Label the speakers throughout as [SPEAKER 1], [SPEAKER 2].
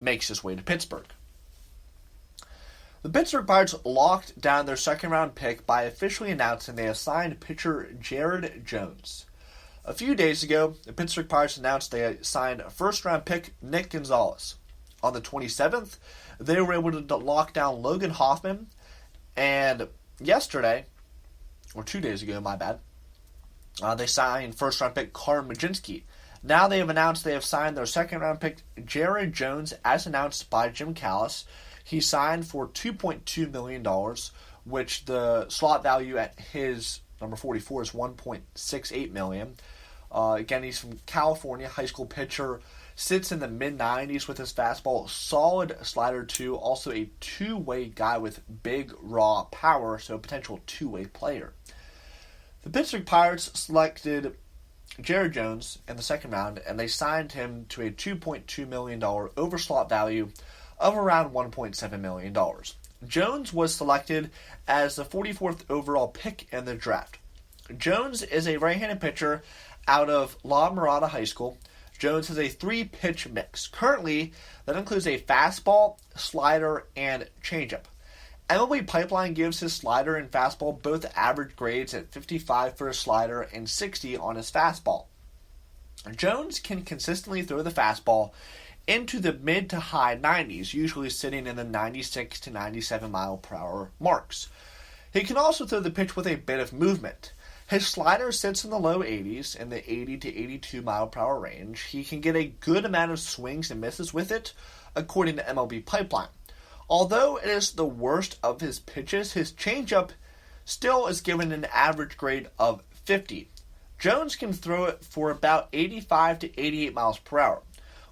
[SPEAKER 1] makes his way to Pittsburgh. The Pittsburgh Pirates locked down their second-round pick by officially announcing they assigned pitcher Jared Jones. A few days ago, the Pittsburgh Pirates announced they signed first-round pick Nick Gonzalez. On the 27th, they were able to lock down Logan Hoffman, and yesterday, or 2 days ago, my bad, they signed first-round pick Carm Majinski. Now they have announced they have signed their second-round pick Jared Jones, as announced by Jim Callis. He signed for $2.2 million, which the slot value at his number 44 is $1.68 million. Again, he's from California, high school pitcher, sits in the mid-90s with his fastball, solid slider too, also a two-way guy with big raw power, so a potential two-way player. The Pittsburgh Pirates selected Jared Jones in the second round, and they signed him to a $2.2 million overslot value of around $1.7 million. Jones was selected as the 44th overall pick in the draft. Jones is a right-handed pitcher out of La Mirada High School. Jones has a 3-pitch mix. Currently, that includes a fastball, slider, and changeup. MLB Pipeline gives his slider and fastball both average grades at 55 for his slider and 60 on his fastball. Jones can consistently throw the fastball into the mid to high 90s, usually sitting in the 96 to 97 mile per hour marks. He can also throw the pitch with a bit of movement. His slider sits in the low 80s, in the 80 to 82 mile per hour range. He can get a good amount of swings and misses with it, according to MLB Pipeline. Although it is the worst of his pitches, his changeup still is given an average grade of 50. Jones can throw it for about 85 to 88 miles per hour.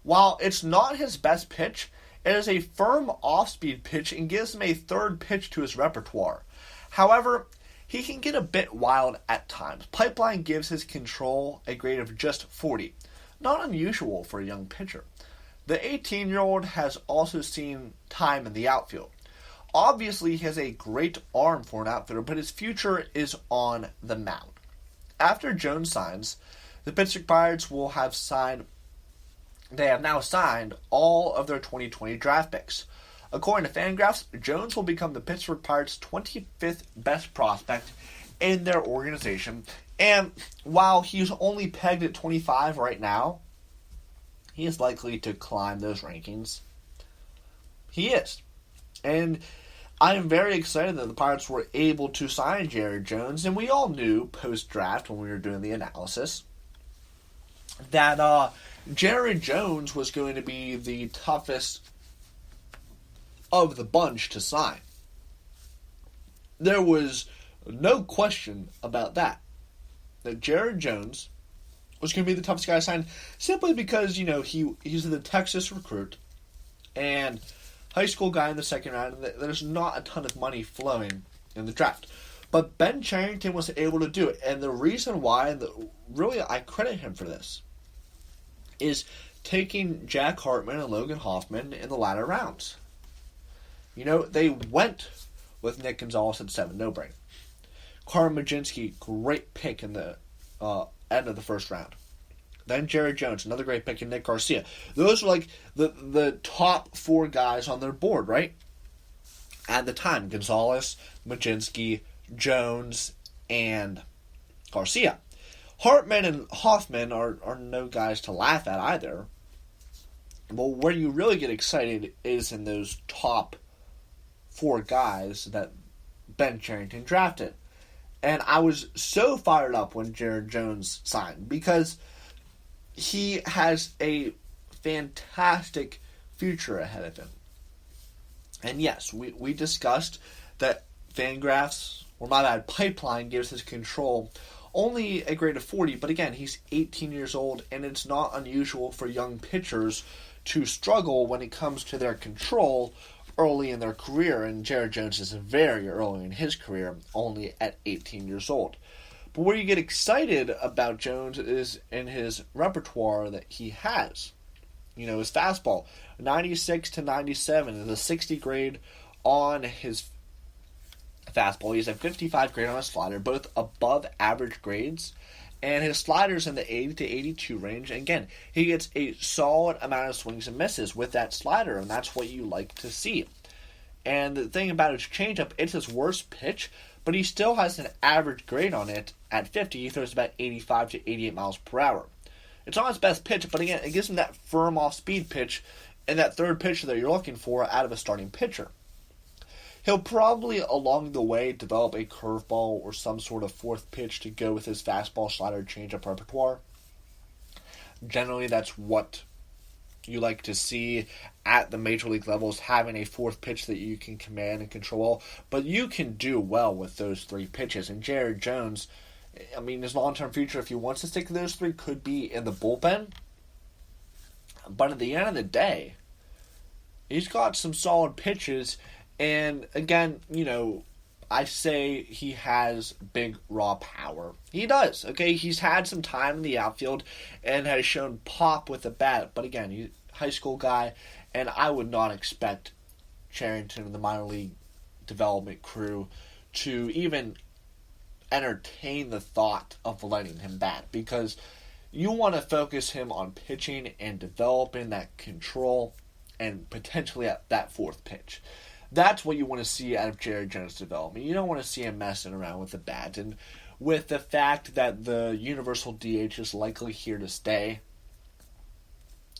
[SPEAKER 1] While it's not his best pitch, it is a firm off-speed pitch and gives him a third pitch to his repertoire. However, he can get a bit wild at times. Pipeline gives his control a grade of just 40. Not unusual for a young pitcher. The 18-year-old has also seen time in the outfield. Obviously, he has a great arm for an outfielder, but his future is on the mound. After Jones signs, the Pittsburgh Pirates will have now signed all of their 2020 draft picks. According to Fangraphs, Jones will become the Pittsburgh Pirates' 25th best prospect in their organization. And while he's only pegged at 25 right now, he is likely to climb those rankings. He is. And I am very excited that the Pirates were able to sign Jared Jones. And we all knew post-draft when we were doing the analysis that Jared Jones was going to be the toughest of the bunch to sign. There was no question about that. That Jared Jones was going to be the toughest guy to sign simply because, he's the Texas recruit and high school guy in the second round, and there's not a ton of money flowing in the draft. But Ben Cherington was able to do it, and the reason why, really I credit him for this, is taking Jack Hartman and Logan Hoffman in the latter rounds. They went with Nick Gonzalez at 7, no-brainer. Carm Majinski, great pick in the end of the first round. Then Jared Jones, another great pick, and Nick Garcia. Those are like the top 4 guys on their board, right? At the time, Gonzalez, Majinski, Jones, and Garcia. Hartman and Hoffman are no guys to laugh at either. But where you really get excited is in those top 4 guys that Ben Cherington drafted. And I was so fired up when Jared Jones signed because he has a fantastic future ahead of him. And yes, we discussed that Pipeline gives his control only a grade of 40, but again, he's 18 years old, and it's not unusual for young pitchers to struggle when it comes to their control early in their career, and Jared Jones is very early in his career, only at 18 years old. But where you get excited about Jones is in his repertoire that he has. His fastball, 96 to 97, is a 60 grade on his fastball. He's a 55 grade on his slider, both above average grades. And his slider's in the 80 to 82 range. And again, he gets a solid amount of swings and misses with that slider, and that's what you like to see. And the thing about his changeup, it's his worst pitch, but he still has an average grade on it at 50. He throws about 85 to 88 miles per hour. It's not his best pitch, but again, it gives him that firm off-speed pitch and that third pitcher that you're looking for out of a starting pitcher. He'll probably, along the way, develop a curveball or some sort of fourth pitch to go with his fastball, slider, changeup repertoire. Generally, that's what you like to see at the major league levels, having a fourth pitch that you can command and control. But you can do well with those three pitches. And Jared Jones, I mean, his long-term future, if he wants to stick to those three, could be in the bullpen. But at the end of the day, he's got some solid pitches. And again, I say he has big raw power. He does, okay? He's had some time in the outfield and has shown pop with the bat. But again, he's a high school guy, and I would not expect Cherington and the minor league development crew to even entertain the thought of letting him bat, because you want to focus him on pitching and developing that control and potentially at that fourth pitch. That's what you want to see out of Jared Jones' development. You don't want to see him messing around with the bat. And with the fact that the universal DH is likely here to stay,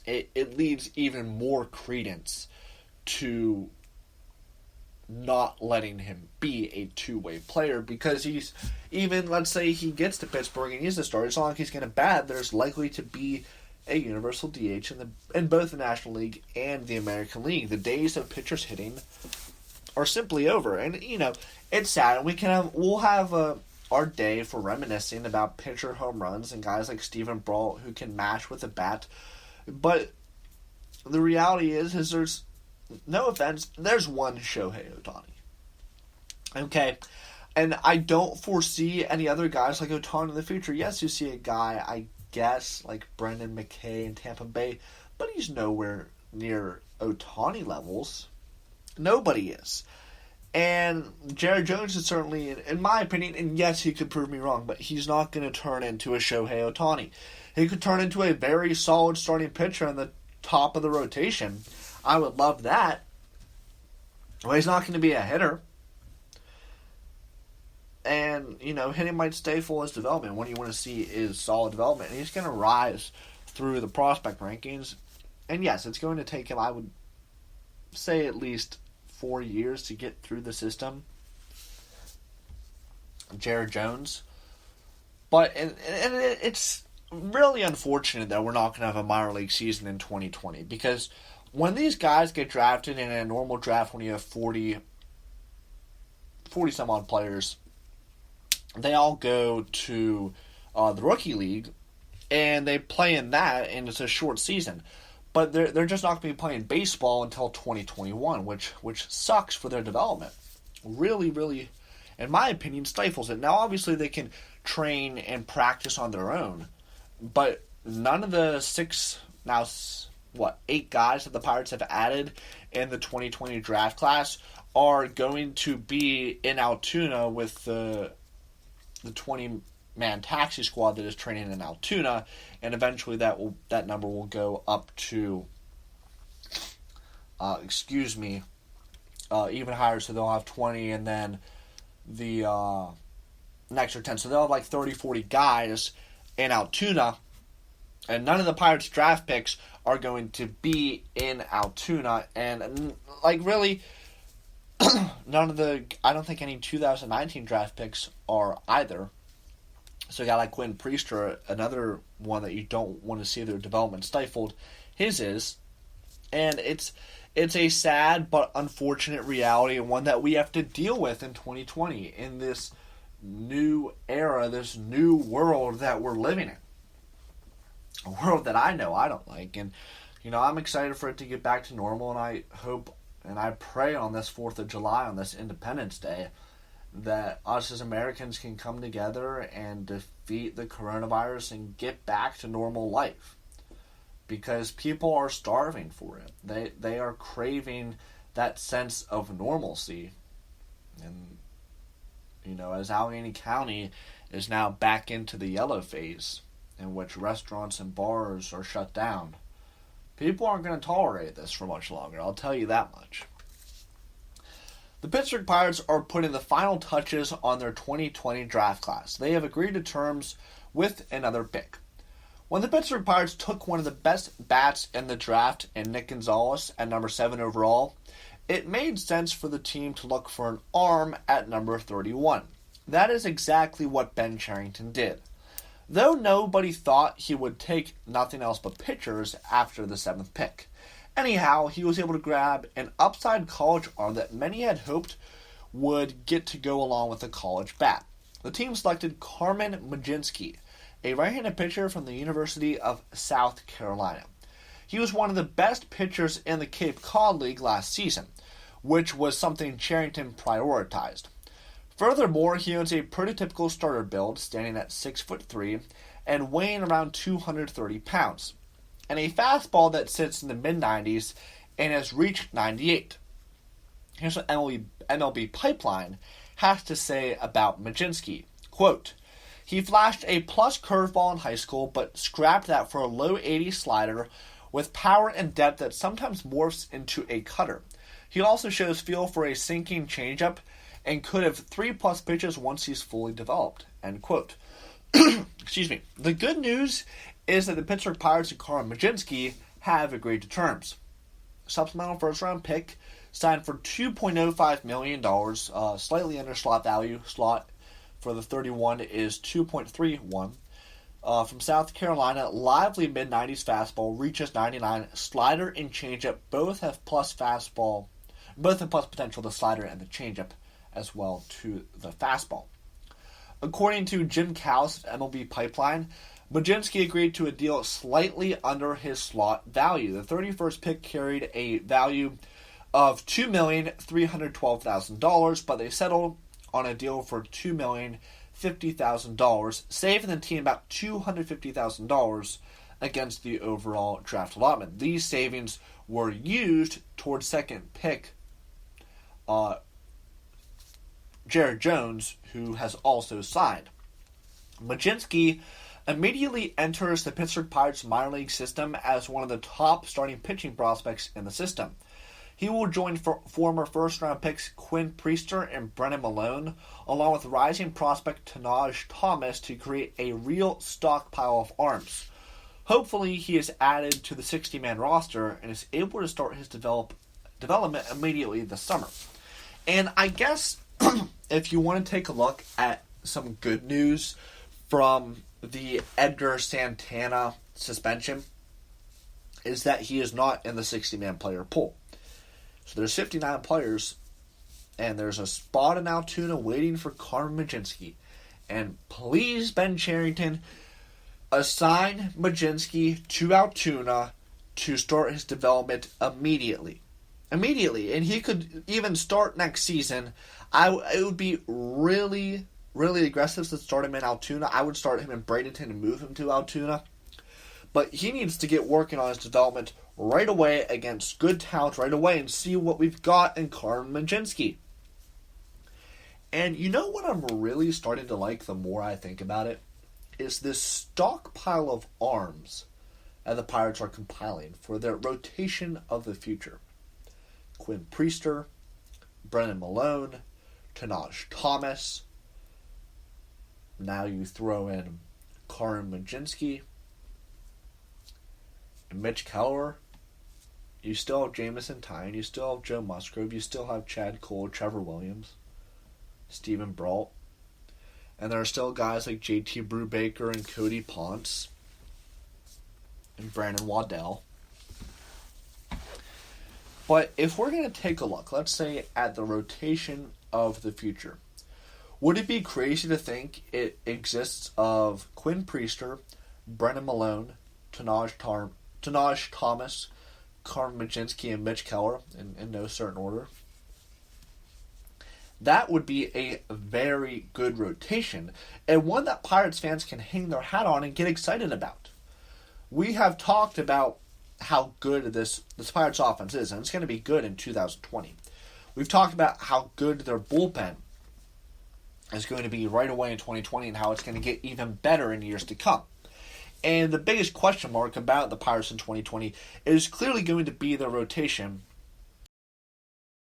[SPEAKER 1] it leads even more credence to not letting him be a two-way player, because he's, even, let's say he gets to Pittsburgh and he's the starter, as long as he's going to bat, there's likely to be a universal DH in both the National League and the American League. The days of pitchers hitting are simply over, and it's sad. We'll have our day for reminiscing about pitcher home runs and guys like Stephen Brault who can mash with a bat. But the reality is there's, no offense, there's one Shohei Ohtani. Okay, and I don't foresee any other guys like Ohtani in the future. Yes, you see a guy, I guess, like Brendan McKay in Tampa Bay, but he's nowhere near Ohtani levels. Nobody is. And Jared Jones is certainly, in my opinion, and yes, he could prove me wrong, but he's not going to turn into a Shohei Ohtani. He could turn into a very solid starting pitcher in the top of the rotation. I would love that. Well, he's not going to be a hitter. And, hitting might stifle his development. What you want to see is solid development. And he's going to rise through the prospect rankings. And yes, it's going to take him, I would say, at least 4 years to get through the system. Jared Jones. But it's really unfortunate that we're not going to have a minor league season in 2020. Because when these guys get drafted in a normal draft, when you have 40 some odd players, they all go to the rookie league, and they play in that, and it's a short season. But they're just not going to be playing baseball until 2021, which sucks for their development. Really, really, in my opinion, stifles it. Now, obviously, they can train and practice on their own, but none of the 8 guys that the Pirates have added in the 2020 draft class are going to be in Altoona with the 20-man taxi squad that is training in Altoona, and eventually that number will go up to, even higher, so they'll have 20, and then the next are 10. So they'll have like 30, 40 guys in Altoona, and none of the Pirates draft picks are going to be in Altoona, and really, I don't think any 2019 draft picks are either. So a guy like Quinn Priester, another one that you don't want to see their development stifled, his is. And it's a sad but unfortunate reality, and one that we have to deal with in 2020, in this new era, this new world that we're living in. A world that I know I don't like. And, I'm excited for it to get back to normal, and I hope and I pray on this 4th of July, on this Independence Day, that us as Americans can come together and defeat the coronavirus and get back to normal life. Because people are starving for it. They are craving that sense of normalcy. And, as Allegheny County is now back into the yellow phase, in which restaurants and bars are shut down. People aren't going to tolerate this for much longer, I'll tell you that much. The Pittsburgh Pirates are putting the final touches on their 2020 draft class. They have agreed to terms with another pick. When the Pittsburgh Pirates took one of the best bats in the draft in Nick Gonzalez at number 7 overall, it made sense for the team to look for an arm at number 31. That is exactly what Ben Cherington did. Though nobody thought he would take nothing else but pitchers after the 7th pick. Anyhow, he was able to grab an upside college arm that many had hoped would get to go along with the college bat. The team selected Carmen Mlodzinski, a right-handed pitcher from the University of South Carolina. He was one of the best pitchers in the Cape Cod League last season, which was something Cherington prioritized. Furthermore, he owns a pretty typical starter build, standing at 6'3" and weighing around 230 pounds, and a fastball that sits in the mid-90s and has reached 98. Here's what MLB Pipeline has to say about Mlodzinski. Quote, "He flashed a plus curveball in high school, but scrapped that for a low 80 slider with power and depth that sometimes morphs into a cutter. He also shows feel for a sinking changeup and could have 3+ pitches once he's fully developed." End quote. Excuse me. The good news is that the Pittsburgh Pirates and Carmen Mlodzinski have agreed to terms. Supplemental first-round pick signed for $2.05 million, slightly under slot value. Slot for the 31 is 2.31. From South Carolina, lively mid-90s fastball, reaches 99. Slider and changeup both have plus potential, the slider and the changeup as well to the fastball. According to Jim Cowles of MLB Pipeline, Mlodzinski agreed to a deal slightly under his slot value. The 31st pick carried a value of $2,312,000, but they settled on a deal for $2,050,000, saving the team about $250,000 against the overall draft allotment. These savings were used towards second pick Jared Jones, who has also signed. Mlodzinski immediately enters the Pittsburgh Pirates minor league system as one of the top starting pitching prospects in the system. He will join former first-round picks Quinn Priester and Brennan Malone, along with rising prospect Tanaj Thomas, to create a real stockpile of arms. Hopefully, he is added to the 60-man roster and is able to start his development immediately this summer. And I guess if you want to take a look at some good news from the Edgar Santana suspension, is that he is not in the 60-man player pool. So there's 59 players, and there's a spot in Altoona waiting for Carmen Mlodzinski. And please, Ben Cherington, assign Mlodzinski to Altoona to start his development immediately. Immediately. And he could even start next season. It would be really, really aggressive to start him in Altoona. I would start him in Bradenton and move him to Altoona. But he needs to get working on his development right away against good talent right away and see what we've got in Carmen Mlodzinski. And you know what I'm really starting to like the more I think about it? Is this stockpile of arms that the Pirates are compiling for their rotation of the future. Quinn Priester, Brennan Malone, Tanaj Thomas. Now you throw in Carmen Mlodzinski, and Mitch Keller. You still have Jamison Tyne. You still have Joe Musgrove. You still have Chad Cole, Trevor Williams, Stephen Brault. And there are still guys like JT Brubaker and Cody Ponce and Brandon Waddell. But if we're going to take a look, let's say, at the rotation of the future, would it be crazy to think it exists of Quinn Priester, Brennan Malone, Tanaj Thomas, Carmen Mlodzinski, and Mitch Keller, in no certain order? That would be a very good rotation, and one that Pirates fans can hang their hat on and get excited about. We have talked about how good this Pirates offense is, and it's going to be good in 2020. We've talked about how good their bullpen is going to be right away in 2020 and how it's going to get even better in years to come. And the biggest question mark about the Pirates in 2020 is clearly going to be their rotation